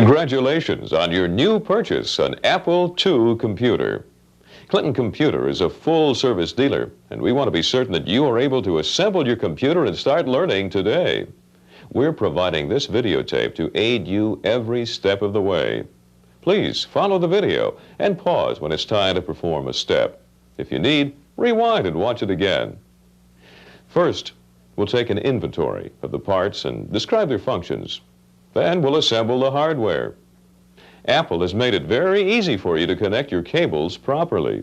Congratulations on your new purchase, an Apple II computer. Clinton Computer is a full-service dealer, and we want to be certain that you are able to assemble your computer and start learning today. We're providing this videotape to aid you every step of the way. Please follow the video and pause when it's time to perform a step. If you need, rewind and watch it again. First, we'll take an inventory of the parts and describe their functions. Then we'll assemble the hardware. Apple has made it very easy for you to connect your cables properly.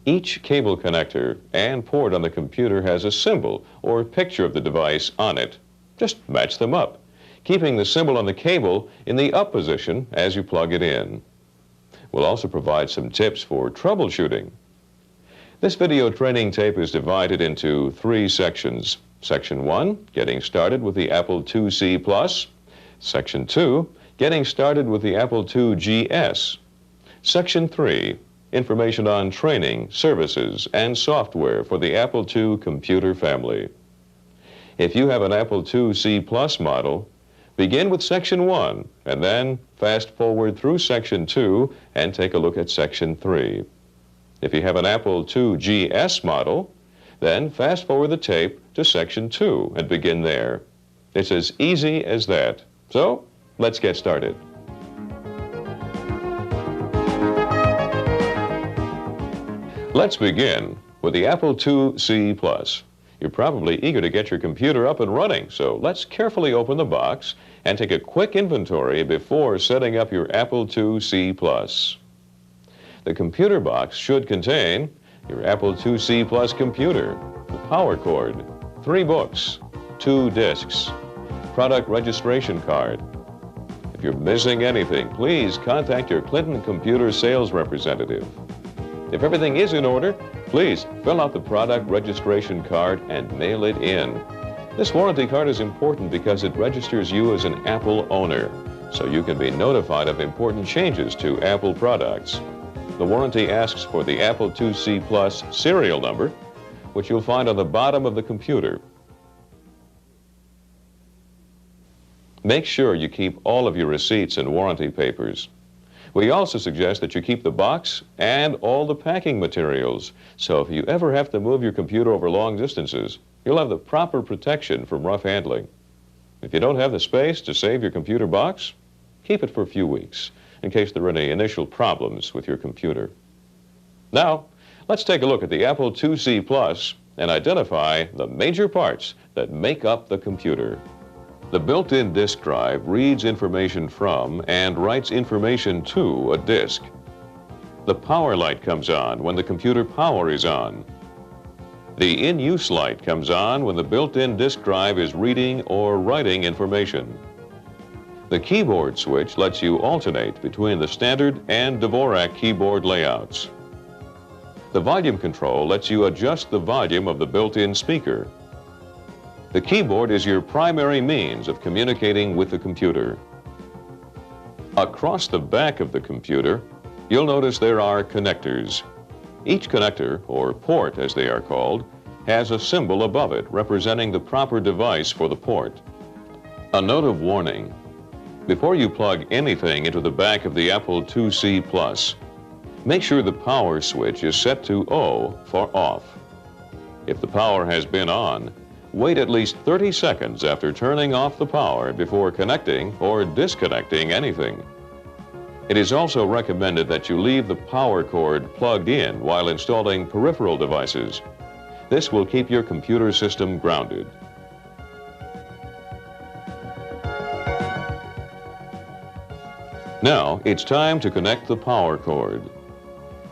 Each cable connector and port on the computer has a symbol or picture of the device on it. Just match them up, keeping the symbol on the cable in the up position as you plug it in. We'll also provide some tips for troubleshooting. This video training tape is divided into 3 sections. Section 1, getting started with the Apple IIc Plus. Section 2, getting started with the Apple IIGS. Section 3, information on training, services, and software for the Apple II computer family. If you have an Apple IIc Plus model, begin with Section 1 and then fast forward through Section 2 and take a look at Section 3. If you have an Apple IIGS model, then fast forward the tape to Section 2 and begin there. It's as easy as that. So, let's get started. Let's begin with the Apple IIc Plus. You're probably eager to get your computer up and running, so let's carefully open the box and take a quick inventory before setting up your Apple IIc Plus. The computer box should contain your Apple IIc Plus computer, the power cord, 3 books, 2 discs, product registration card. If you're missing anything, please contact your Clinton Computer sales representative. If everything is in order, please fill out the product registration card and mail it in. This warranty card is important because it registers you as an Apple owner, so you can be notified of important changes to Apple products. The warranty asks for the Apple IIc Plus serial number, which you'll find on the bottom of the computer. Make sure you keep all of your receipts and warranty papers. We also suggest that you keep the box and all the packing materials, so if you ever have to move your computer over long distances, you'll have the proper protection from rough handling. If you don't have the space to save your computer box, keep it for a few weeks in case there are any initial problems with your computer. Now, let's take a look at the Apple IIc Plus and identify the major parts that make up the computer. The built-in disk drive reads information from and writes information to a disk. The power light comes on when the computer power is on. The in-use light comes on when the built-in disk drive is reading or writing information. The keyboard switch lets you alternate between the standard and Dvorak keyboard layouts. The volume control lets you adjust the volume of the built-in speaker. The keyboard is your primary means of communicating with the computer. Across the back of the computer, you'll notice there are connectors. Each connector, or port as they are called, has a symbol above it representing the proper device for the port. A note of warning: before you plug anything into the back of the Apple IIc Plus, make sure the power switch is set to O for off. If the power has been on, wait at least 30 seconds after turning off the power before connecting or disconnecting anything. It is also recommended that you leave the power cord plugged in while installing peripheral devices. This will keep your computer system grounded. Now it's time to connect the power cord.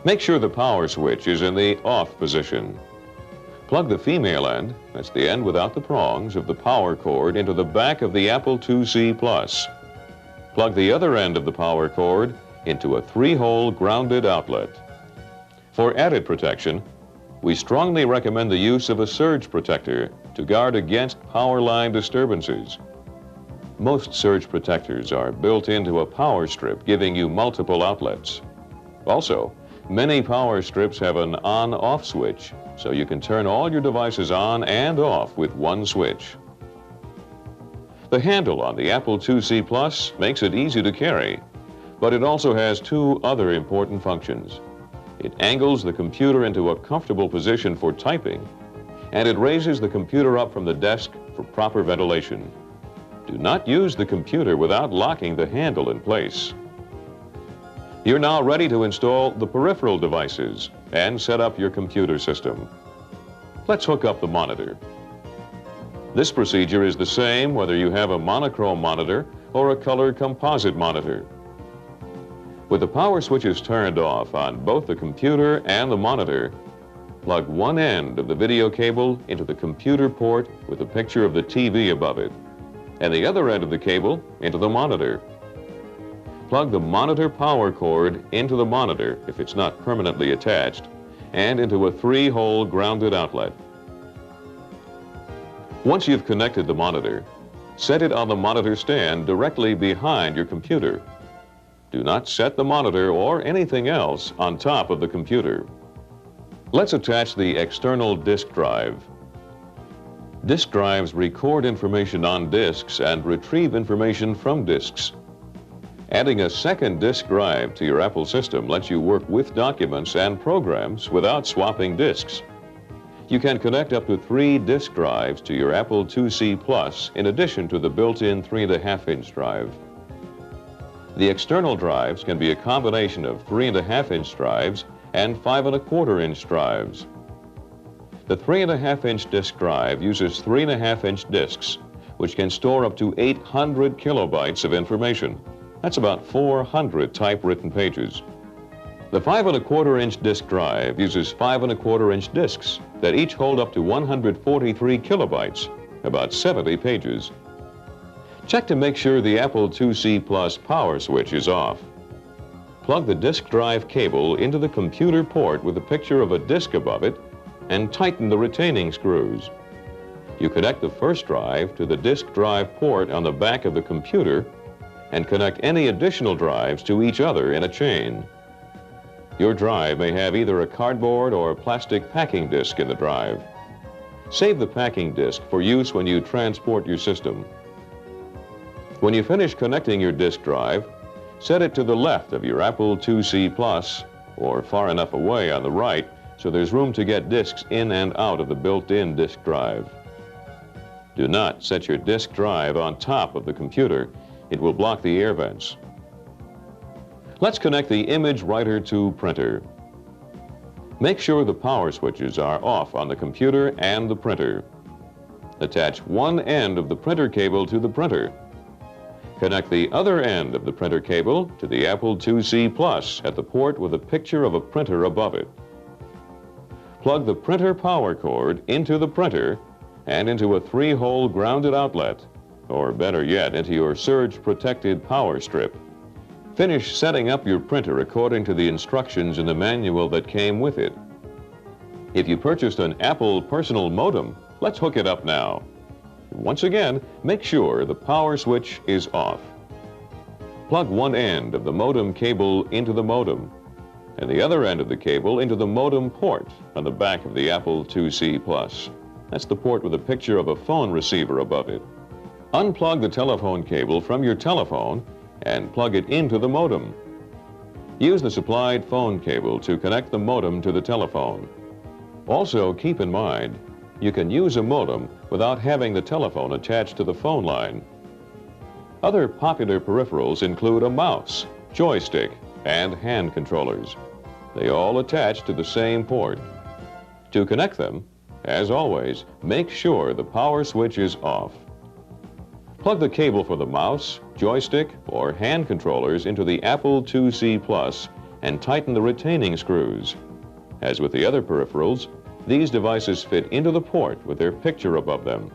Make sure the power switch is in the off position. Plug the female end, that's the end without the prongs, of the power cord into the back of the Apple IIc Plus. Plug the other end of the power cord into a 3-hole grounded outlet. For added protection, we strongly recommend the use of a surge protector to guard against power line disturbances. Most surge protectors are built into a power strip, giving you multiple outlets. Also, many power strips have an on-off switch, so you can turn all your devices on and off with one switch. The handle on the Apple IIc Plus makes it easy to carry, but it also has two other important functions. It angles the computer into a comfortable position for typing, and it raises the computer up from the desk for proper ventilation. Do not use the computer without locking the handle in place. You're now ready to install the peripheral devices and set up your computer system. Let's hook up the monitor. This procedure is the same whether you have a monochrome monitor or a color composite monitor. With the power switches turned off on both the computer and the monitor, plug one end of the video cable into the computer port with a picture of the TV above it, and the other end of the cable into the monitor. Plug the monitor power cord into the monitor if it's not permanently attached, and into a 3-hole grounded outlet. Once you've connected the monitor, set it on the monitor stand directly behind your computer. Do not set the monitor or anything else on top of the computer. Let's attach the external disk drive. Disk drives record information on disks and retrieve information from disks. Adding a second disk drive to your Apple system lets you work with documents and programs without swapping disks. You can connect up to 3 disk drives to your Apple IIc Plus in addition to the built-in 3.5-inch drive. The external drives can be a combination of 3.5-inch drives and 5.25-inch drives. The 3.5-inch disk drive uses 3.5-inch disks, which can store up to 800 kilobytes of information. That's about 400 typewritten pages. The 5.25-inch disk drive uses 5.25-inch disks that each hold up to 143 kilobytes, about 70 pages. Check to make sure the Apple IIc Plus power switch is off. Plug the disk drive cable into the computer port with a picture of a disk above it and tighten the retaining screws. You connect the first drive to the disk drive port on the back of the computer and connect any additional drives to each other in a chain. Your drive may have either a cardboard or plastic packing disc in the drive. Save the packing disc for use when you transport your system. When you finish connecting your disk drive, set it to the left of your Apple IIc Plus or far enough away on the right so there's room to get disks in and out of the built-in disk drive. Do not set your disk drive on top of the computer. It will block the air vents. Let's connect the Image Writer to printer. Make sure the power switches are off on the computer and the printer. Attach one end of the printer cable to the printer. Connect the other end of the printer cable to the Apple IIc Plus at the port with a picture of a printer above it. Plug the printer power cord into the printer and into a 3-hole grounded outlet, or better yet, into your surge-protected power strip. Finish setting up your printer according to the instructions in the manual that came with it. If you purchased an Apple personal modem, let's hook it up now. Once again, make sure the power switch is off. Plug one end of the modem cable into the modem, and the other end of the cable into the modem port on the back of the Apple IIc Plus. That's the port with a picture of a phone receiver above it. Unplug the telephone cable from your telephone and plug it into the modem. Use the supplied phone cable to connect the modem to the telephone. Also, keep in mind, you can use a modem without having the telephone attached to the phone line. Other popular peripherals include a mouse, joystick, and hand controllers. They all attach to the same port. To connect them, as always, make sure the power switch is off. Plug the cable for the mouse, joystick, or hand controllers into the Apple IIc Plus and tighten the retaining screws. As with the other peripherals, these devices fit into the port with their picture above them.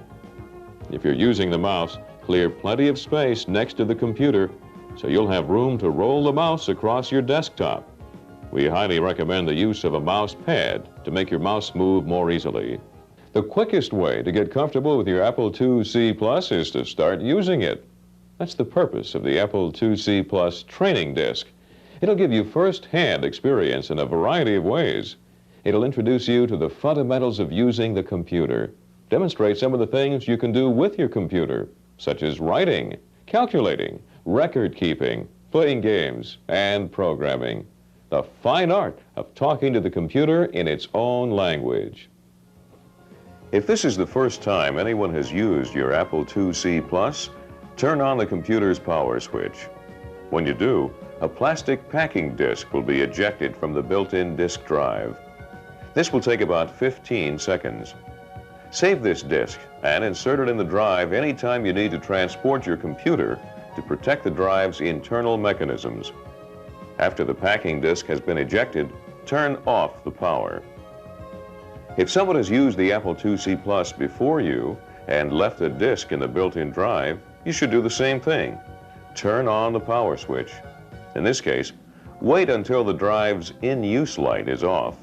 If you're using the mouse, clear plenty of space next to the computer so you'll have room to roll the mouse across your desktop. We highly recommend the use of a mouse pad to make your mouse move more easily. The quickest way to get comfortable with your Apple IIc Plus is to start using it. That's the purpose of the Apple IIc Plus training disc. It'll give you first-hand experience in a variety of ways. It'll introduce you to the fundamentals of using the computer, demonstrate some of the things you can do with your computer, such as writing, calculating, record keeping, playing games, and programming. The fine art of talking to the computer in its own language. If this is the first time anyone has used your Apple IIc Plus, turn on the computer's power switch. When you do, a plastic packing disc will be ejected from the built-in disk drive. This will take about 15 seconds. Save this disc and insert it in the drive anytime you need to transport your computer to protect the drive's internal mechanisms. After the packing disc has been ejected, turn off the power. If someone has used the Apple IIc Plus before you and left a disc in the built-in drive, you should do the same thing. Turn on the power switch. In this case, wait until the drive's in-use light is off.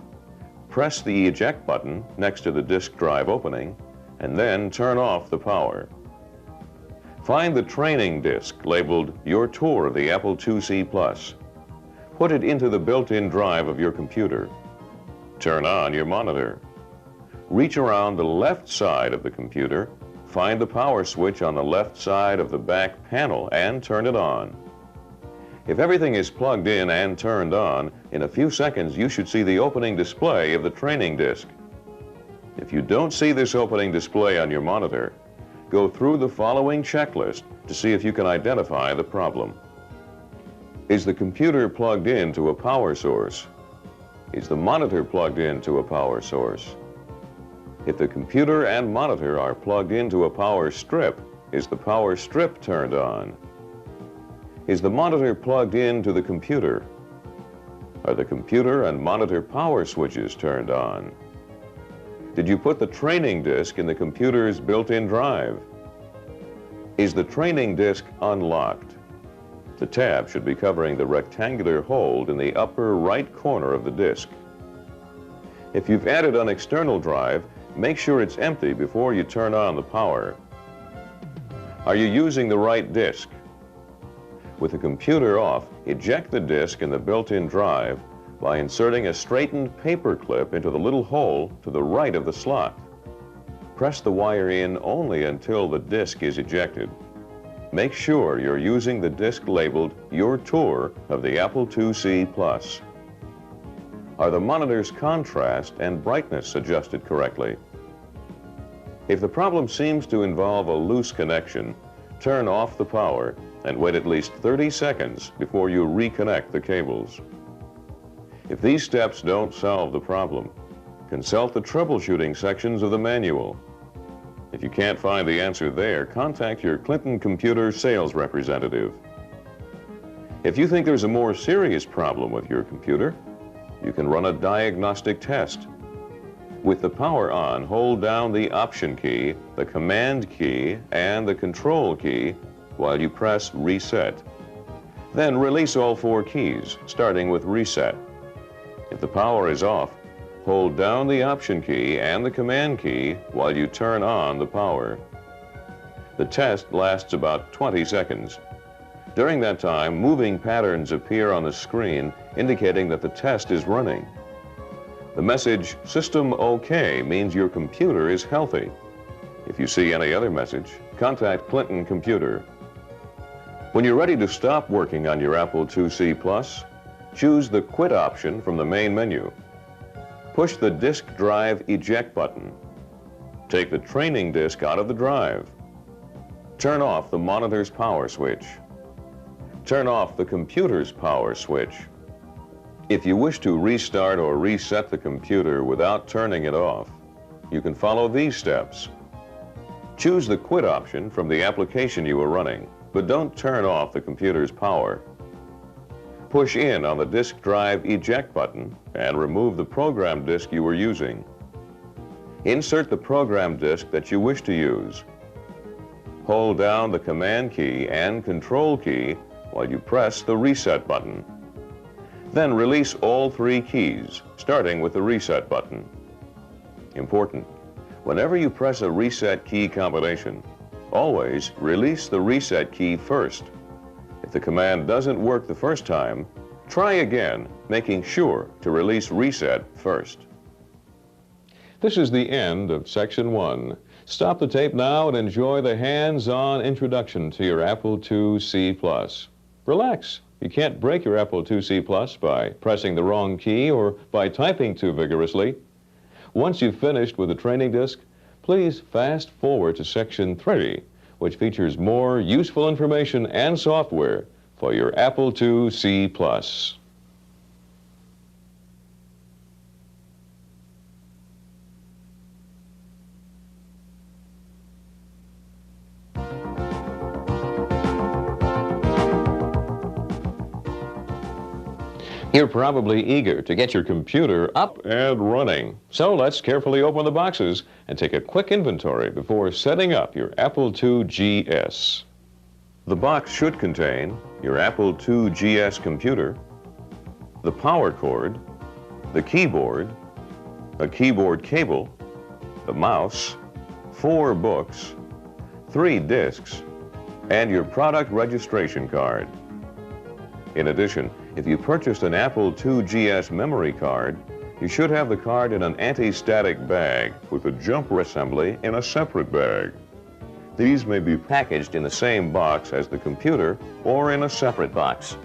Press the eject button next to the disk drive opening, and then turn off the power. Find the training disc labeled Your Tour of the Apple IIc Plus. Put it into the built-in drive of your computer. Turn on your monitor. Reach around the left side of the computer, find the power switch on the left side of the back panel, and turn it on. If everything is plugged in and turned on, in a few seconds you should see the opening display of the training disc. If you don't see this opening display on your monitor, go through the following checklist to see if you can identify the problem. Is the computer plugged into a power source? Is the monitor plugged into a power source? If the computer and monitor are plugged into a power strip, is the power strip turned on? Is the monitor plugged into the computer? Are the computer and monitor power switches turned on? Did you put the training disc in the computer's built-in drive? Is the training disc unlocked? The tab should be covering the rectangular hole in the upper right corner of the disc. If you've added an external drive, make sure it's empty before you turn on the power. Are you using the right disc? With the computer off, eject the disc in the built-in drive by inserting a straightened paper clip into the little hole to the right of the slot. Press the wire in only until the disc is ejected. Make sure you're using the disc labeled Your Tour of the Apple IIc Plus. Are the monitor's contrast and brightness adjusted correctly? If the problem seems to involve a loose connection, turn off the power and wait at least 30 seconds before you reconnect the cables. If these steps don't solve the problem, consult the troubleshooting sections of the manual. If you can't find the answer there, contact your Clinton Computer sales representative. If you think there's a more serious problem with your computer, you can run a diagnostic test. With the power on, hold down the Option key, the Command key, and the Control key while you press Reset. Then release all 4 keys, starting with Reset. If the power is off, hold down the Option key and the Command key while you turn on the power. The test lasts about 20 seconds. During that time, moving patterns appear on the screen indicating that the test is running. The message, System OK, means your computer is healthy. If you see any other message, contact Clinton Computer. When you're ready to stop working on your Apple IIc Plus, choose the Quit option from the main menu. Push the disk drive eject button. Take the training disk out of the drive. Turn off the monitor's power switch. Turn off the computer's power switch. If you wish to restart or reset the computer without turning it off, you can follow these steps. Choose the Quit option from the application you are running, but don't turn off the computer's power. Push in on the disk drive eject button and remove the program disk you were using. Insert the program disk that you wish to use. Hold down the Command key and Control key while you press the Reset button. Then release all 3 keys, starting with the Reset button. Important: whenever you press a reset key combination, always release the reset key first. If the command doesn't work the first time, try again, making sure to release reset first. This is the end of Section 1. Stop the tape now and enjoy the hands-on introduction to your Apple IIc Plus. Relax. You can't break your Apple IIc Plus by pressing the wrong key or by typing too vigorously. Once you've finished with the training disc, please fast forward to section 3, which features more useful information and software for your Apple IIc Plus. You're probably eager to get your computer up and running. So let's carefully open the boxes and take a quick inventory before setting up your Apple IIGS. The box should contain your Apple IIGS computer, the power cord, the keyboard, a keyboard cable, the mouse, 4 books, 3 discs, and your product registration card. In addition, if you purchased an Apple IIGS memory card, you should have the card in an anti-static bag with the jumper assembly in a separate bag. These may be packaged in the same box as the computer or in a separate box.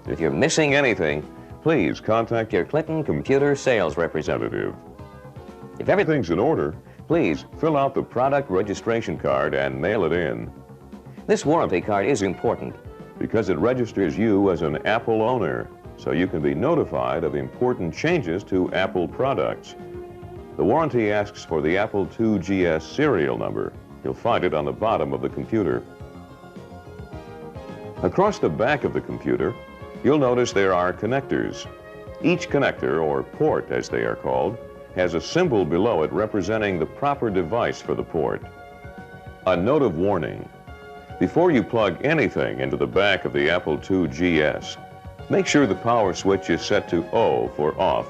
If you're missing anything, please contact your Clinton Computer sales representative. If everything's in order, please fill out the product registration card and mail it in. This warranty card is important because it registers you as an Apple owner, so you can be notified of important changes to Apple products. The warranty asks for the Apple IIGS serial number. You'll find it on the bottom of the computer. Across the back of the computer, you'll notice there are connectors. Each connector, or port as they are called, has a symbol below it representing the proper device for the port. A note of warning. Before you plug anything into the back of the Apple IIGS, make sure the power switch is set to O for off.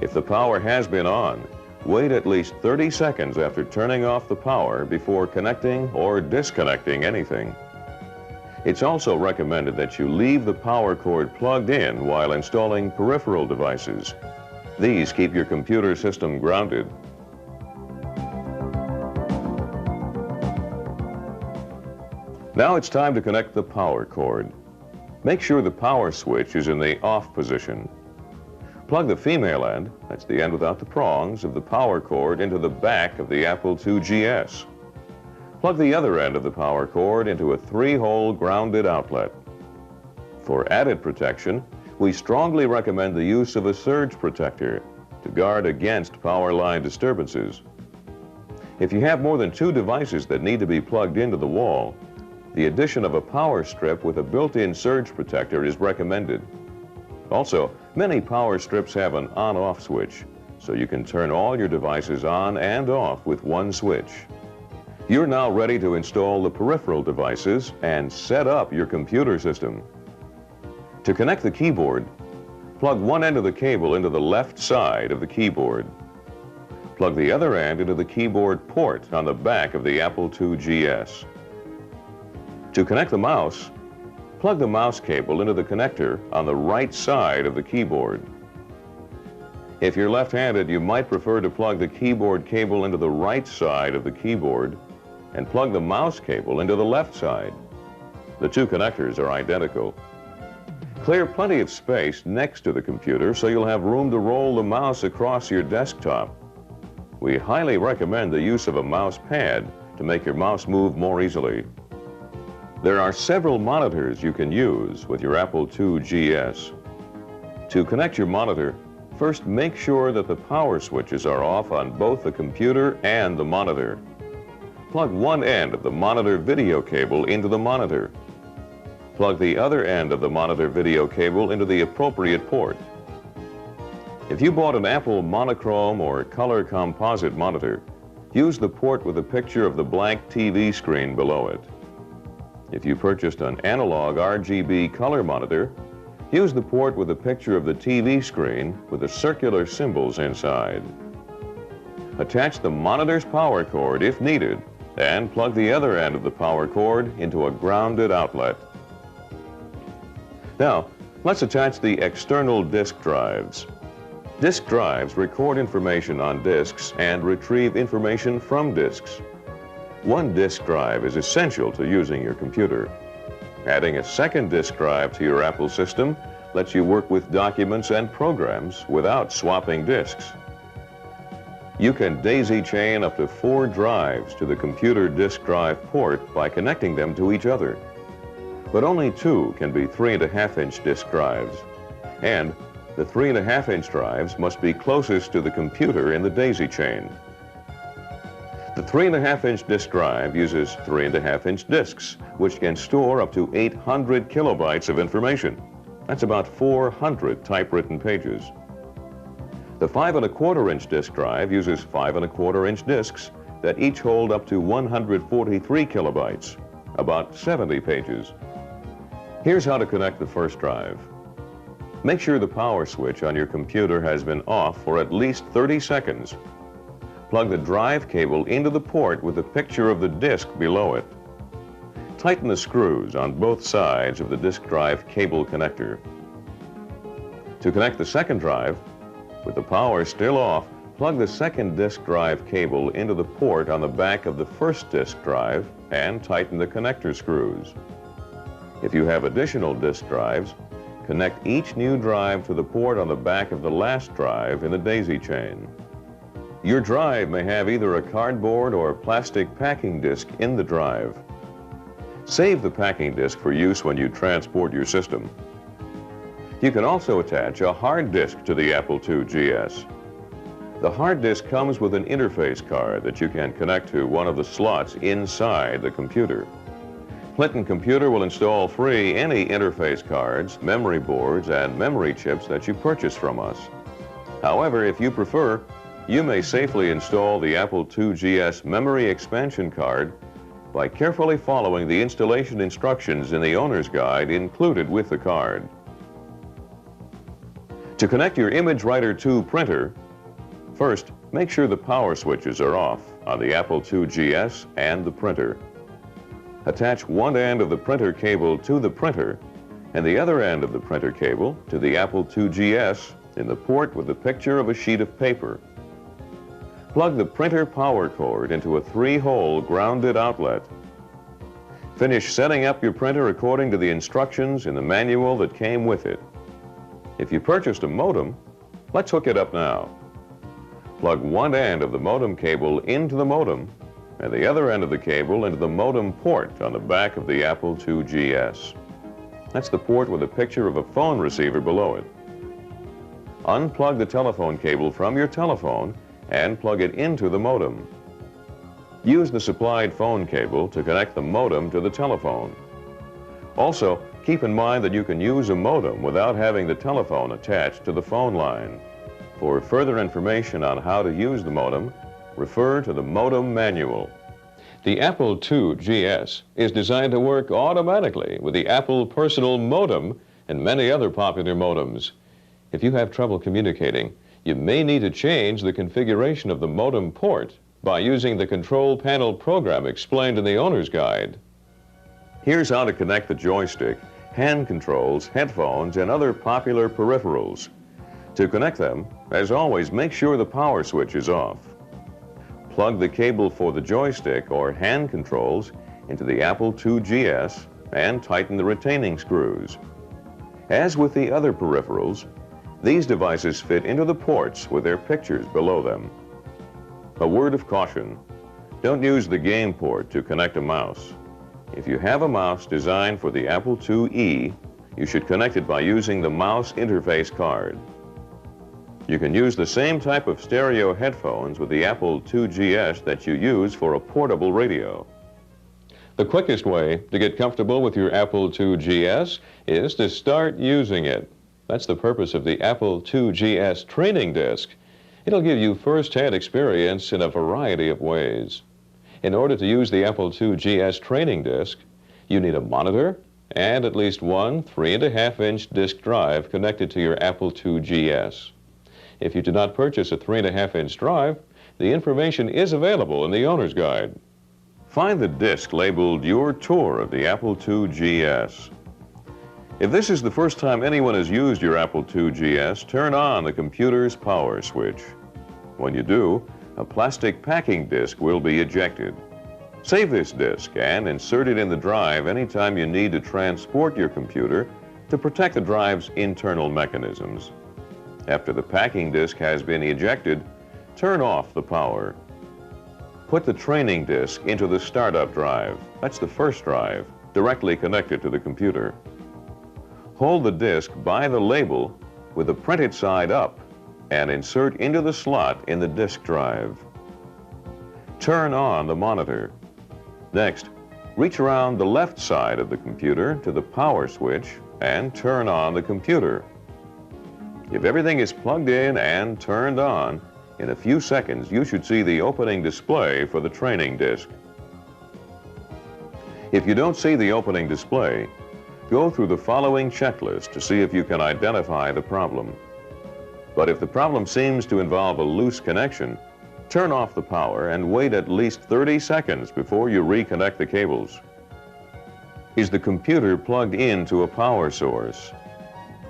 If the power has been on, wait at least 30 seconds after turning off the power before connecting or disconnecting anything. It's also recommended that you leave the power cord plugged in while installing peripheral devices. These keep your computer system grounded. Now it's time to connect the power cord. Make sure the power switch is in the off position. Plug the female end, that's the end without the prongs, of the power cord into the back of the Apple IIGS. Plug the other end of the power cord into a 3-hole grounded outlet. For added protection, we strongly recommend the use of a surge protector to guard against power line disturbances. If you have more than 2 devices that need to be plugged into the wall, the addition of a power strip with a built-in surge protector is recommended. Also, many power strips have an on-off switch, so you can turn all your devices on and off with one switch. You're now ready to install the peripheral devices and set up your computer system. To connect the keyboard, plug one end of the cable into the left side of the keyboard. Plug the other end into the keyboard port on the back of the Apple IIGS. To connect the mouse, plug the mouse cable into the connector on the right side of the keyboard. If you're left-handed, you might prefer to plug the keyboard cable into the right side of the keyboard and plug the mouse cable into the left side. The 2 connectors are identical. Clear plenty of space next to the computer so you'll have room to roll the mouse across your desktop. We highly recommend the use of a mouse pad to make your mouse move more easily. There are several monitors you can use with your Apple IIGS. To connect your monitor, first make sure that the power switches are off on both the computer and the monitor. Plug one end of the monitor video cable into the monitor. Plug the other end of the monitor video cable into the appropriate port. If you bought an Apple monochrome or color composite monitor, use the port with a picture of the blank TV screen below it. If you purchased an analog RGB color monitor, use the port with a picture of the TV screen with the circular symbols inside. Attach the monitor's power cord if needed, and plug the other end of the power cord into a grounded outlet. Now, let's attach the external disk drives. Disk drives record information on disks and retrieve information from disks. One disk drive is essential to using your computer. Adding a second disk drive to your Apple system lets you work with documents and programs without swapping disks. You can daisy chain up to 4 drives to the computer disk drive port by connecting them to each other. But only 2 can be 3.5-inch disk drives. And the 3.5-inch drives must be closest to the computer in the daisy chain. The 3.5-inch disk drive uses 3.5-inch disks, which can store up to 800 kilobytes of information. That's about 400 typewritten pages. The 5.25-inch disk drive uses 5.25-inch disks that each hold up to 143 kilobytes, about 70 pages. Here's how to connect the first drive. Make sure the power switch on your computer has been off for at least 30 seconds. Plug the drive cable into the port with a picture of the disk below it. Tighten the screws on both sides of the disk drive cable connector. To connect the second drive, with the power still off, plug the second disk drive cable into the port on the back of the first disk drive and tighten the connector screws. If you have additional disk drives, connect each new drive to the port on the back of the last drive in the daisy chain. Your drive may have either a cardboard or plastic packing disc in the drive. Save the packing disc for use when you transport your system. You can also attach a hard disk to the Apple IIGS. The hard disk comes with an interface card that you can connect to one of the slots inside the computer. Clinton Computer will install free any interface cards, memory boards, and memory chips that you purchase from us. However, if you prefer, you may safely install the Apple IIGS memory expansion card by carefully following the installation instructions in the owner's guide included with the card. To connect your ImageWriter 2 printer, first, make sure the power switches are off on the Apple IIGS and the printer. Attach one end of the printer cable to the printer and the other end of the printer cable to the Apple IIGS in the port with the picture of a sheet of paper. Plug the printer power cord into a 3-hole grounded outlet. Finish setting up your printer according to the instructions in the manual that came with it. If you purchased a modem, let's hook it up now. Plug one end of the modem cable into the modem and the other end of the cable into the modem port on the back of the Apple IIGS. That's the port with a picture of a phone receiver below it. Unplug the telephone cable from your telephone and plug it into the modem. Use the supplied phone cable to connect the modem to the telephone. Also, keep in mind that you can use a modem without having the telephone attached to the phone line. For further information on how to use the modem, refer to the modem manual. The Apple IIGS is designed to work automatically with the Apple Personal Modem and many other popular modems. If you have trouble communicating, you may need to change the configuration of the modem port by using the control panel program explained in the owner's guide. Here's how to connect the joystick, hand controls, headphones, and other popular peripherals. To connect them, as always, make sure the power switch is off. Plug the cable for the joystick or hand controls into the Apple IIGS and tighten the retaining screws. As with the other peripherals, these devices fit into the ports with their pictures below them. A word of caution: don't use the game port to connect a mouse. If you have a mouse designed for the Apple IIe, you should connect it by using the mouse interface card. You can use the same type of stereo headphones with the Apple IIGS that you use for a portable radio. The quickest way to get comfortable with your Apple IIGS is to start using it. That's the purpose of the Apple IIGS training disc. It'll give you first-hand experience in a variety of ways. In order to use the Apple IIGS training disc, you need a monitor and at least one 3.5-inch disk drive connected to your Apple IIGS. If you do not purchase a 3.5-inch drive, the information is available in the owner's guide. Find the disc labeled Your Tour of the Apple IIGS. If this is the first time anyone has used your Apple IIGS, turn on the computer's power switch. When you do, a plastic packing disc will be ejected. Save this disc and insert it in the drive anytime you need to transport your computer to protect the drive's internal mechanisms. After the packing disc has been ejected, turn off the power. Put the training disc into the startup drive. That's the first drive, directly connected to the computer. Hold the disc by the label with the printed side up and insert into the slot in the disk drive. Turn on the monitor. Next, reach around the left side of the computer to the power switch and turn on the computer. If everything is plugged in and turned on, in a few seconds you should see the opening display for the training disc. If you don't see the opening display, go through the following checklist to see if you can identify the problem. But if the problem seems to involve a loose connection, turn off the power and wait at least 30 seconds before you reconnect the cables. Is the computer plugged into a power source?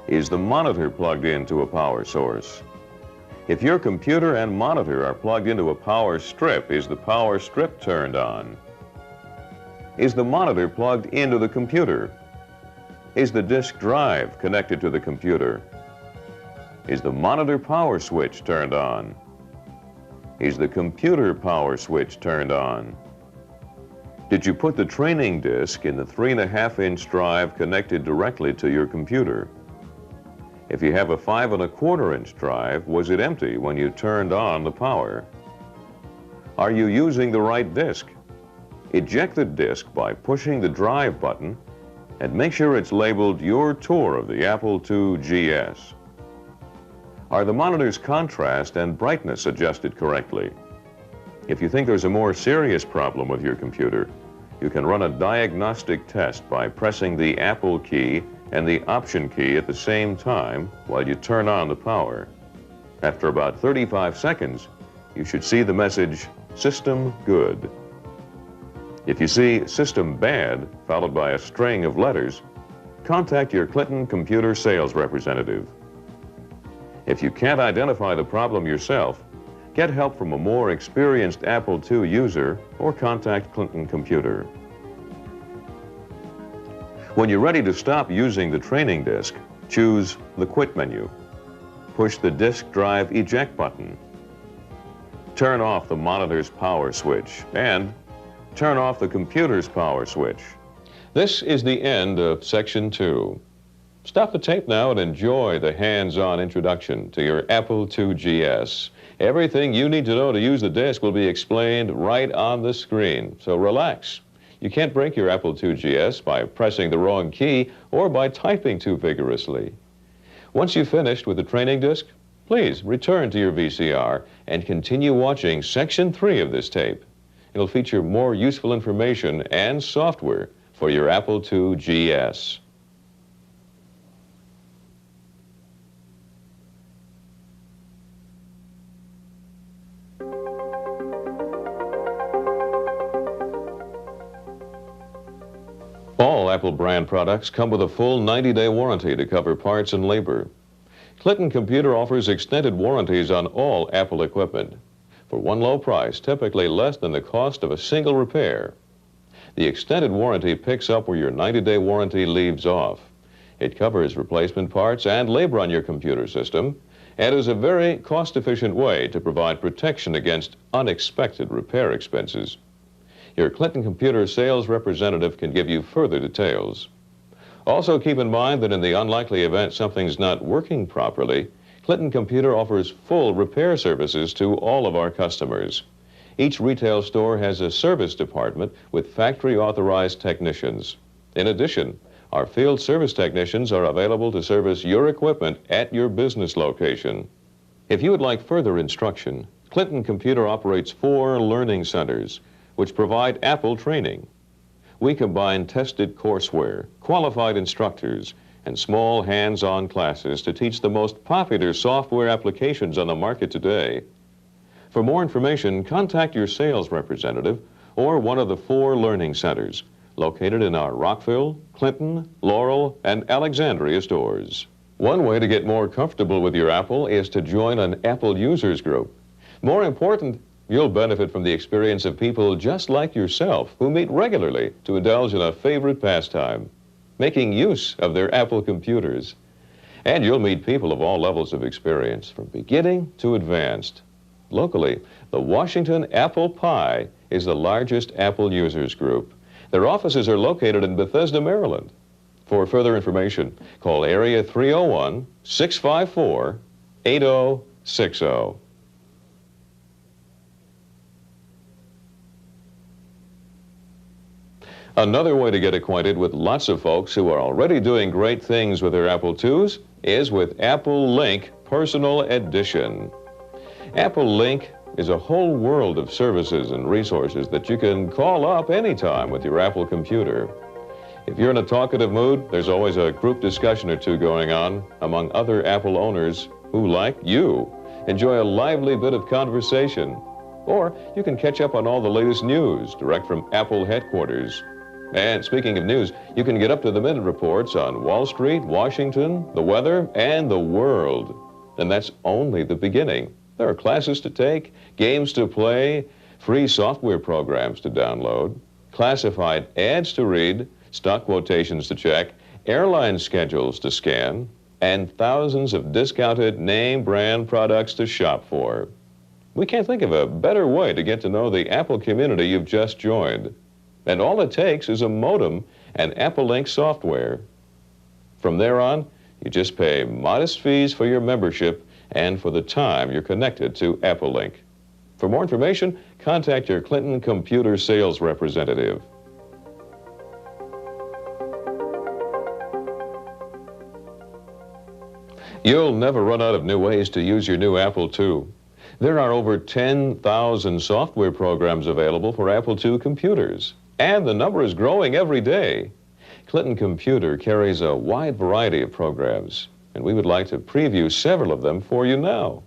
Is the monitor plugged into a power source? If your computer and monitor are plugged into a power strip, is the power strip turned on? Is the monitor plugged into the computer? Is the disk drive connected to the computer? Is the monitor power switch turned on? Is the computer power switch turned on? Did you put the training disc in the 3.5-inch drive connected directly to your computer? If you have a 5.25-inch drive, was it empty when you turned on the power? Are you using the right disc? Eject the disc by pushing the drive button and make sure it's labeled Your Tour of the Apple IIGS. Are the monitor's contrast and brightness adjusted correctly? If you think there's a more serious problem with your computer, you can run a diagnostic test by pressing the Apple key and the Option key at the same time while you turn on the power. After about 35 seconds, you should see the message, System Good. If you see System Bad, followed by a string of letters, contact your Clinton Computer sales representative. If you can't identify the problem yourself, get help from a more experienced Apple II user or contact Clinton Computer. When you're ready to stop using the training disc, choose the Quit menu. Push the disk drive eject button. Turn off the monitor's power switch and turn off the computer's power switch. This is the end of Section 2. Stop the tape now and enjoy the hands-on introduction to your Apple IIGS. Everything you need to know to use the disc will be explained right on the screen, so relax. You can't break your Apple IIGS by pressing the wrong key or by typing too vigorously. Once you've finished with the training disc, please return to your VCR and continue watching Section 3 of this tape. It'll feature more useful information and software for your Apple IIGS. All Apple brand products come with a full 90-day warranty to cover parts and labor. Clinton Computer offers extended warranties on all Apple equipment for one low price, typically less than the cost of a single repair. The extended warranty picks up where your 90-day warranty leaves off. It covers replacement parts and labor on your computer system and is a very cost-efficient way to provide protection against unexpected repair expenses. Your Clinton Computer sales representative can give you further details. Also keep in mind that in the unlikely event something's not working properly, Clinton Computer offers full repair services to all of our customers. Each retail store has a service department with factory-authorized technicians. In addition, our field service technicians are available to service your equipment at your business location. If you would like further instruction, Clinton Computer operates 4 learning centers which provide Apple training. We combine tested courseware, qualified instructors, and small hands-on classes to teach the most popular software applications on the market today. For more information, contact your sales representative or one of the 4 learning centers located in our Rockville, Clinton, Laurel, and Alexandria stores. One way to get more comfortable with your Apple is to join an Apple users group. More important, you'll benefit from the experience of people just like yourself who meet regularly to indulge in a favorite pastime, making use of their Apple computers. And you'll meet people of all levels of experience, from beginning to advanced. Locally, the Washington Apple Pi is the largest Apple users group. Their offices are located in Bethesda, Maryland. For further information, call area 301-654-8060. Another way to get acquainted with lots of folks who are already doing great things with their Apple IIs is with Apple IIc Personal Edition. Apple IIc is a whole world of services and resources that you can call up anytime with your Apple computer. If you're in a talkative mood, there's always a group discussion or two going on among other Apple owners who, like you, enjoy a lively bit of conversation. Or you can catch up on all the latest news direct from Apple headquarters. And speaking of news, you can get up-to-the-minute reports on Wall Street, Washington, the weather, and the world. And that's only the beginning. There are classes to take, games to play, free software programs to download, classified ads to read, stock quotations to check, airline schedules to scan, and thousands of discounted name brand products to shop for. We can't think of a better way to get to know the Apple community you've just joined. And all it takes is a modem and Apple IIc software. From there on, you just pay modest fees for your membership and for the time you're connected to Apple IIc. For more information, contact your Clinton computer sales representative. You'll never run out of new ways to use your new Apple II. There are over 10,000 software programs available for Apple II computers, and the number is growing every day. Clinton Computer carries a wide variety of programs, and we would like to preview several of them for you now.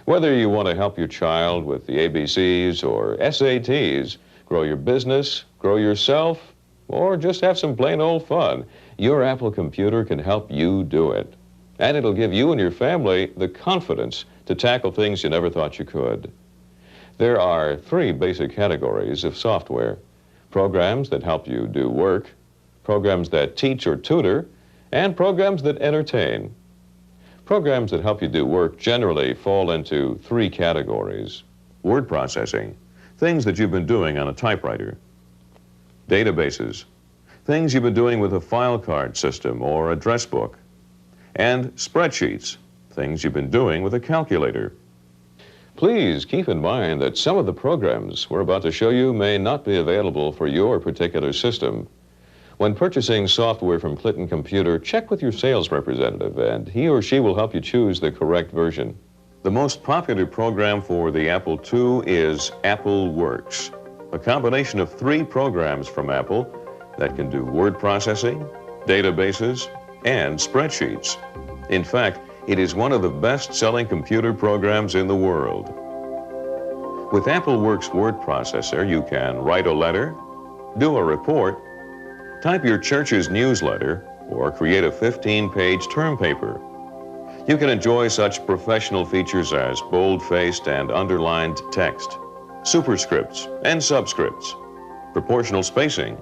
Whether you want to help your child with the ABCs or SATs, grow your business, grow yourself, or just have some plain old fun, your Apple computer can help you do it. And it'll give you and your family the confidence to tackle things you never thought you could. There are three basic categories of software: programs that help you do work, programs that teach or tutor, and programs that entertain. Programs that help you do work generally fall into three categories: word processing, things that you've been doing on a typewriter; databases, things you've been doing with a file card system or address book; and spreadsheets, things you've been doing with a calculator. Please keep in mind that some of the programs we're about to show you may not be available for your particular system. When purchasing software from Clinton Computer, check with your sales representative, and he or she will help you choose the correct version. The most popular program for the Apple II is Apple Works, a combination of three programs from Apple that can do word processing, databases, and spreadsheets. In fact, it is one of the best-selling computer programs in the world. With Apple Works Word Processor, you can write a letter, do a report, type your church's newsletter, or create a 15-page term paper. You can enjoy such professional features as bold-faced and underlined text, superscripts and subscripts, proportional spacing,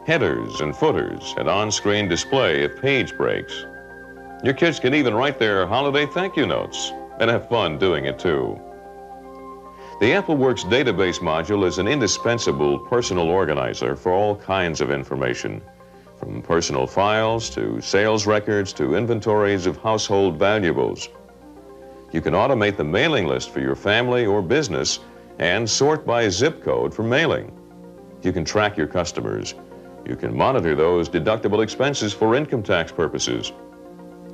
headers and footers, and on-screen display of page breaks. Your kids can even write their holiday thank you notes and have fun doing it too. The Apple Works database module is an indispensable personal organizer for all kinds of information, from personal files to sales records to inventories of household valuables. You can automate the mailing list for your family or business and sort by zip code for mailing. You can track your customers. You can monitor those deductible expenses for income tax purposes.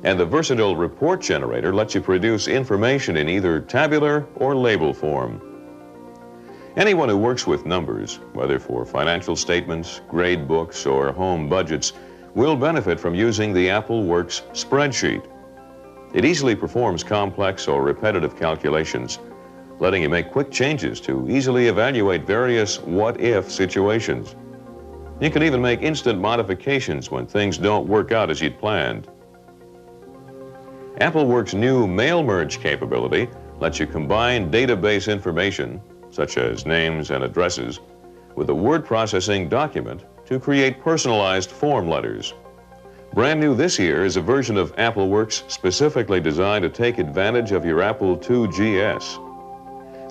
And the versatile report generator lets you produce information in either tabular or label form. Anyone who works with numbers, whether for financial statements, grade books, or home budgets, will benefit from using the Apple Works spreadsheet. It easily performs complex or repetitive calculations, letting you make quick changes to easily evaluate various what-if situations. You can even make instant modifications when things don't work out as you'd planned. Apple IIc's new mail merge capability lets you combine database information, such as names and addresses, with a word processing document to create personalized form letters. Brand new this year is a version of Apple IIc's specifically designed to take advantage of your Apple IIGS.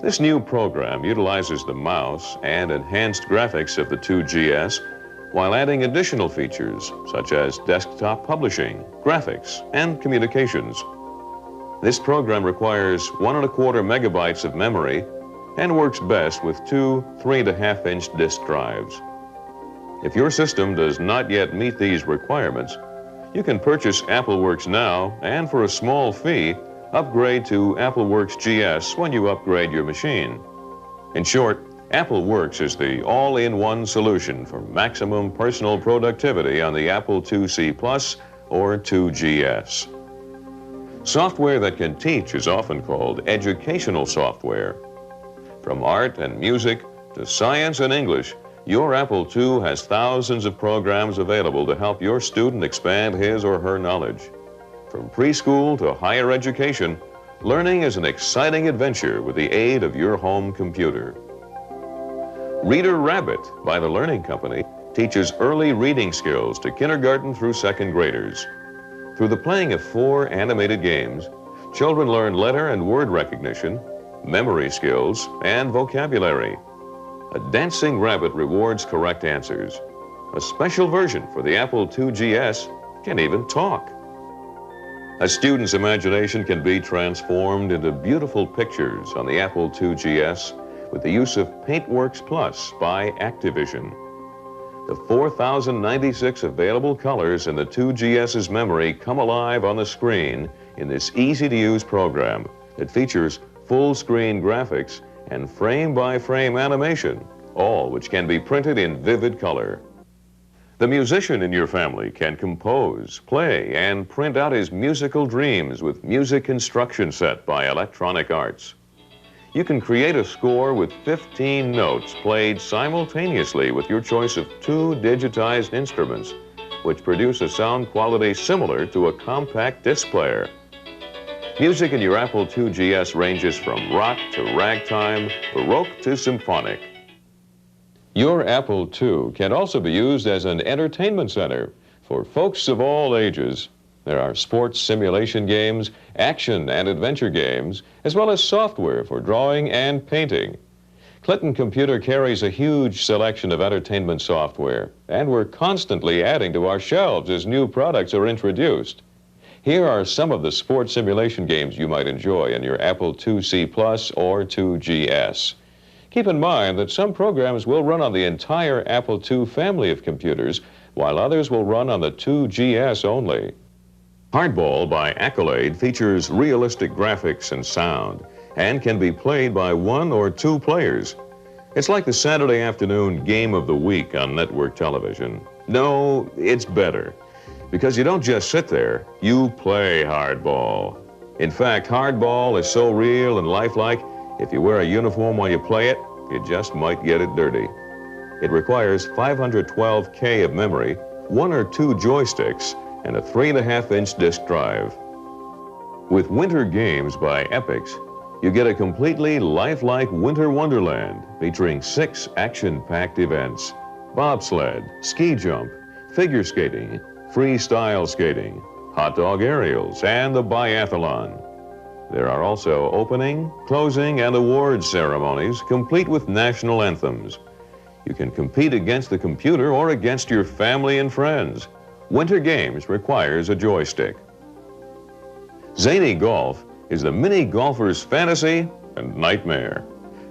This new program utilizes the mouse and enhanced graphics of the IIGS while adding additional features such as desktop publishing, graphics, and communications. This program requires 1¼ megabytes of memory and works best with two 3.5-inch disk drives. If your system does not yet meet these requirements, you can purchase Apple IIcs now and for a small fee, upgrade to Apple IIGS when you upgrade your machine. In short, Apple IIcs is the all-in-one solution for maximum personal productivity on the Apple IIc Plus or IIGS. Software that can teach is often called educational software. From art and music to science and English, your Apple II has thousands of programs available to help your student expand his or her knowledge. From preschool to higher education, learning is an exciting adventure with the aid of your home computer. Reader Rabbit by the Learning Company teaches early reading skills to kindergarten through second graders. Through the playing of 4 animated games, children learn letter and word recognition, memory skills, and vocabulary. A dancing rabbit rewards correct answers. A special version for the Apple IIGS can even talk. A student's imagination can be transformed into beautiful pictures on the Apple IIGS with the use of Paintworks Plus by Activision. The 4,096 available colors in the IIGS's memory come alive on the screen in this easy-to-use program that features full-screen graphics and frame-by-frame animation, all which can be printed in vivid color. The musician in your family can compose, play, and print out his musical dreams with Music Instruction Set by Electronic Arts. You can create a score with 15 notes played simultaneously with your choice of 2 digitized instruments, which produce a sound quality similar to a compact disc player. Music in your Apple IIGS ranges from rock to ragtime, baroque to symphonic. Your Apple II can also be used as an entertainment center for folks of all ages. There are sports simulation games, action and adventure games, as well as software for drawing and painting. Clinton Computer carries a huge selection of entertainment software, and we're constantly adding to our shelves as new products are introduced. Here are some of the sports simulation games you might enjoy in your Apple IIc Plus or IIGS. Keep in mind that some programs will run on the entire Apple II family of computers, while others will run on the IIGS only. Hardball by Accolade features realistic graphics and sound and can be played by 1 or 2 players. It's like the Saturday afternoon game of the week on network television. No, it's better, because you don't just sit there, you play hardball. In fact, hardball is so real and lifelike, if you wear a uniform while you play it, you just might get it dirty. It requires 512K of memory, 1 or 2 joysticks, and a 3.5-inch disk drive. With Winter Games by Epix, you get a completely lifelike winter wonderland featuring 6 action-packed events: bobsled, ski jump, figure skating, freestyle skating, hot dog aerials, and the biathlon. There are also opening, closing, and awards ceremonies complete with national anthems. You can compete against the computer or against your family and friends. Winter Games requires a joystick. Zany Golf is the mini golfer's fantasy and nightmare.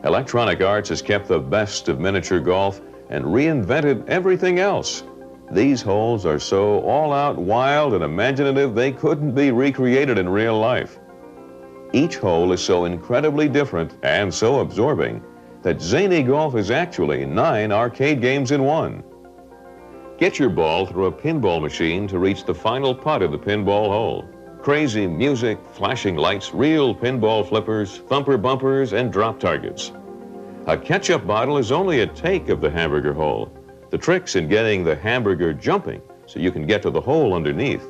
Electronic Arts has kept the best of miniature golf and reinvented everything else. These holes are so all-out wild and imaginative they couldn't be recreated in real life. Each hole is so incredibly different and so absorbing that Zany Golf is actually 9 arcade games in one. Get your ball through a pinball machine to reach the final putt of the pinball hole. Crazy music, flashing lights, real pinball flippers, thumper bumpers, and drop targets. A ketchup bottle is only a take of the hamburger hole. The trick's in getting the hamburger jumping so you can get to the hole underneath.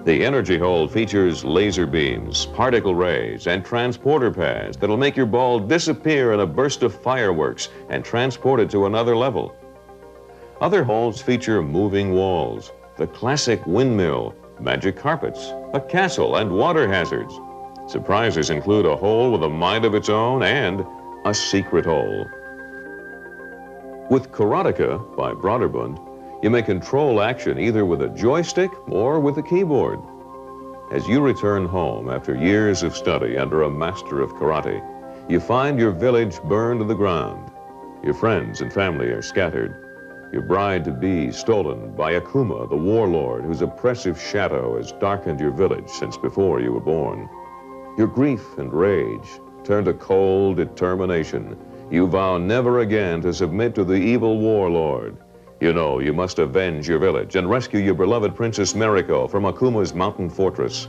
The energy hole features laser beams, particle rays, and transporter pads that'll make your ball disappear in a burst of fireworks and transport it to another level. Other holes feature moving walls, the classic windmill, magic carpets, a castle, and water hazards. Surprises include a hole with a mind of its own and a secret hole. With Karateka by Broderbund, you may control action either with a joystick or with a keyboard. As you return home after years of study under a master of karate, you find your village burned to the ground. Your friends and family are scattered. Your bride-to-be stolen by Akuma, the warlord whose oppressive shadow has darkened your village since before you were born. Your grief and rage turn to cold determination. You vow never again to submit to the evil warlord. You know you must avenge your village and rescue your beloved Princess Mariko from Akuma's mountain fortress.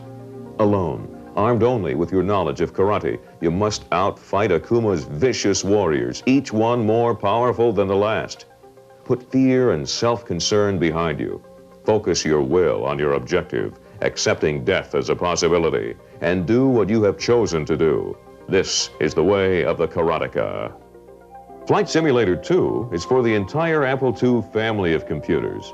Alone, armed only with your knowledge of karate, you must outfight Akuma's vicious warriors, each one more powerful than the last. Put fear and self-concern behind you. Focus your will on your objective, accepting death as a possibility, and do what you have chosen to do. This is the way of the Karateka. Flight Simulator 2 is for the entire Apple II family of computers.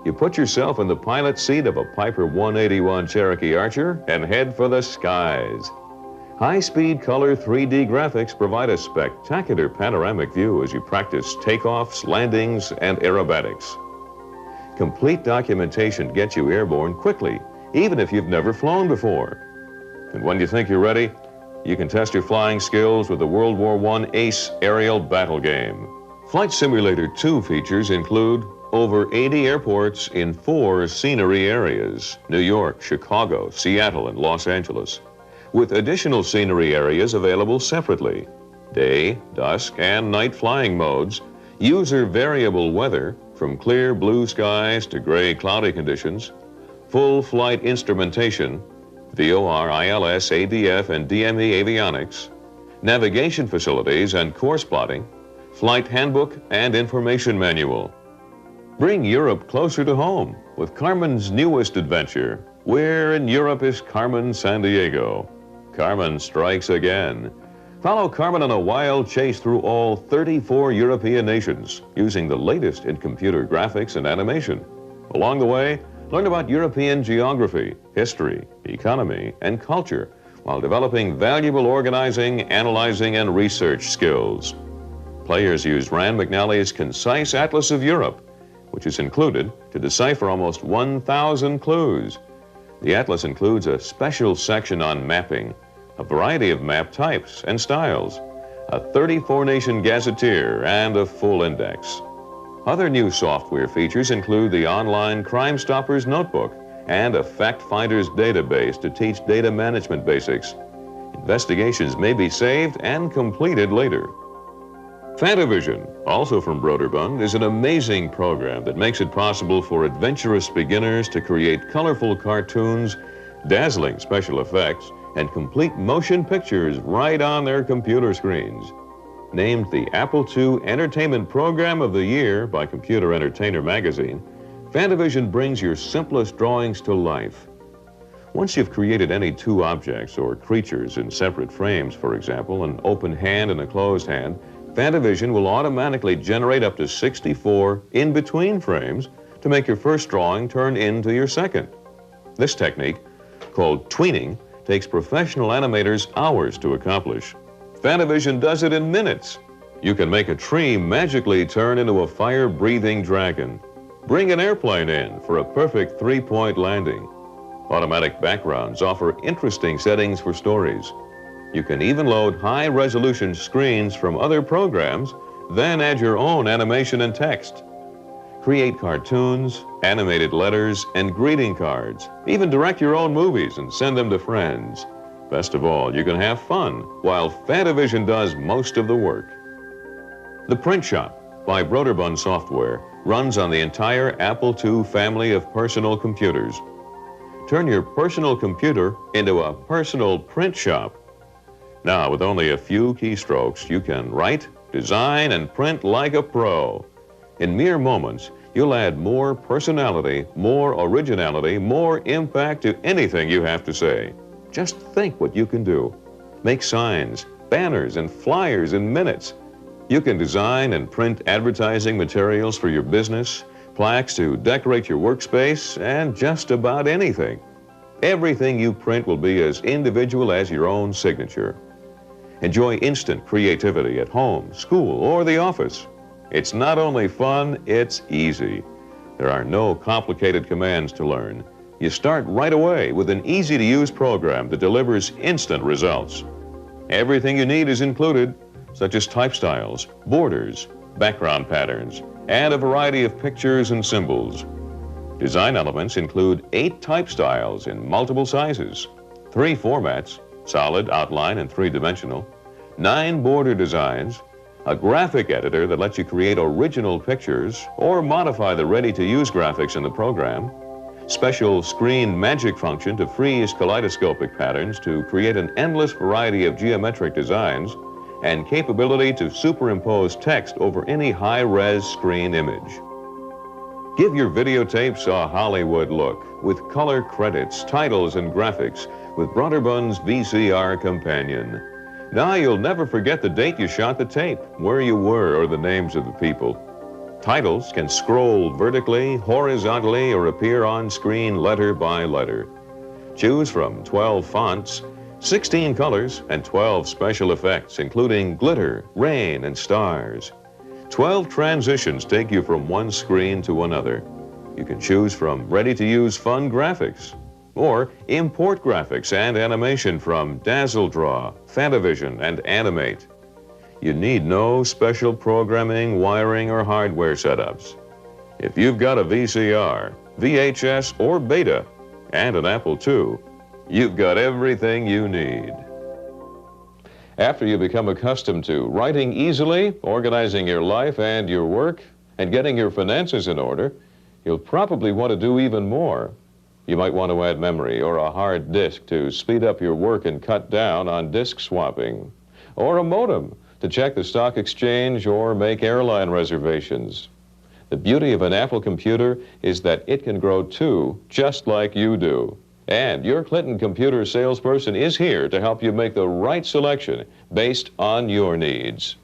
You put yourself in the pilot seat of a Piper 181 Cherokee Archer and head for the skies. High-speed color 3D graphics provide a spectacular panoramic view as you practice takeoffs, landings, and aerobatics. Complete documentation gets you airborne quickly, even if you've never flown before. And when you think you're ready, you can test your flying skills with the World War I Ace aerial battle game. Flight Simulator 2 features include over 80 airports in 4 scenery areas: New York, Chicago, Seattle, and Los Angeles, with additional scenery areas available separately: day, dusk, and night flying modes, user-variable weather from clear blue skies to gray cloudy conditions, full flight instrumentation, VOR, ILS, ADF, and DME avionics, navigation facilities and course plotting, flight handbook and information manual. Bring Europe closer to home with Carmen's newest adventure. Where in Europe is Carmen Sandiego? Carmen strikes again. Follow Carmen on a wild chase through all 34 European nations using the latest in computer graphics and animation. Along the way, learn about European geography, history, economy, and culture while developing valuable organizing, analyzing, and research skills. Players use Rand McNally's concise Atlas of Europe, which is included to decipher almost 1,000 clues. The atlas includes a special section on mapping, a variety of map types and styles, a 34-nation gazetteer, and a full index. Other new software features include the online Crime Stoppers notebook and a Fact Finder's database to teach data management basics. Investigations may be saved and completed later. Fantavision, also from Broderbund, is an amazing program that makes it possible for adventurous beginners to create colorful cartoons, dazzling special effects, and complete motion pictures right on their computer screens. Named the Apple II Entertainment Program of the Year by Computer Entertainer magazine, Fantavision brings your simplest drawings to life. Once you've created any 2 objects or creatures in separate frames, for example, an open hand and a closed hand, Fantavision will automatically generate up to 64 in-between frames to make your first drawing turn into your second. This technique, called tweening, takes professional animators hours to accomplish. Fantavision does it in minutes. You can make a tree magically turn into a fire-breathing dragon. Bring an airplane in for a perfect 3-point landing. Automatic backgrounds offer interesting settings for stories. You can even load high-resolution screens from other programs, then add your own animation and text. Create cartoons, animated letters, and greeting cards. Even direct your own movies and send them to friends. Best of all, you can have fun while Fantavision does most of the work. The Print Shop by Broderbund Software runs on the entire Apple II family of personal computers. Turn your personal computer into a personal print shop. Now, with only a few keystrokes, you can write, design, and print like a pro. In mere moments, you'll add more personality, more originality, more impact to anything you have to say. Just think what you can do. Make signs, banners, and flyers in minutes. You can design and print advertising materials for your business, plaques to decorate your workspace, and just about anything. Everything you print will be as individual as your own signature. Enjoy instant creativity at home, school, or the office. It's not only fun, it's easy. There are no complicated commands to learn. You start right away with an easy-to-use program that delivers instant results. Everything you need is included, such as type styles, borders, background patterns, and a variety of pictures and symbols. Design elements include 8 type styles in multiple sizes, 3 formats, solid, outline, and 3-dimensional, 9 border designs, a graphic editor that lets you create original pictures or modify the ready-to-use graphics in the program, special screen magic function to freeze kaleidoscopic patterns to create an endless variety of geometric designs, and capability to superimpose text over any high-res screen image. Give your videotapes a Hollywood look with color credits, titles, and graphics with Broderbund's VCR companion. Now you'll never forget the date you shot the tape, where you were, or the names of the people. Titles can scroll vertically, horizontally, or appear on screen letter by letter. Choose from 12 fonts, 16 colors, and 12 special effects, including glitter, rain, and stars. 12 transitions take you from one screen to another. You can choose from ready-to-use fun graphics, or import graphics and animation from DazzleDraw, Fantavision, and Animate. You need no special programming, wiring, or hardware setups. If you've got a VCR, VHS, or Beta, and an Apple II, you've got everything you need. After you become accustomed to writing easily, organizing your life and your work, and getting your finances in order, you'll probably want to do even more. You might want to add memory or a hard disk to speed up your work and cut down on disk swapping, or a modem to check the stock exchange or make airline reservations. The beauty of an Apple computer is that it can grow too, just like you do. And your Clinton computer salesperson is here to help you make the right selection based on your needs.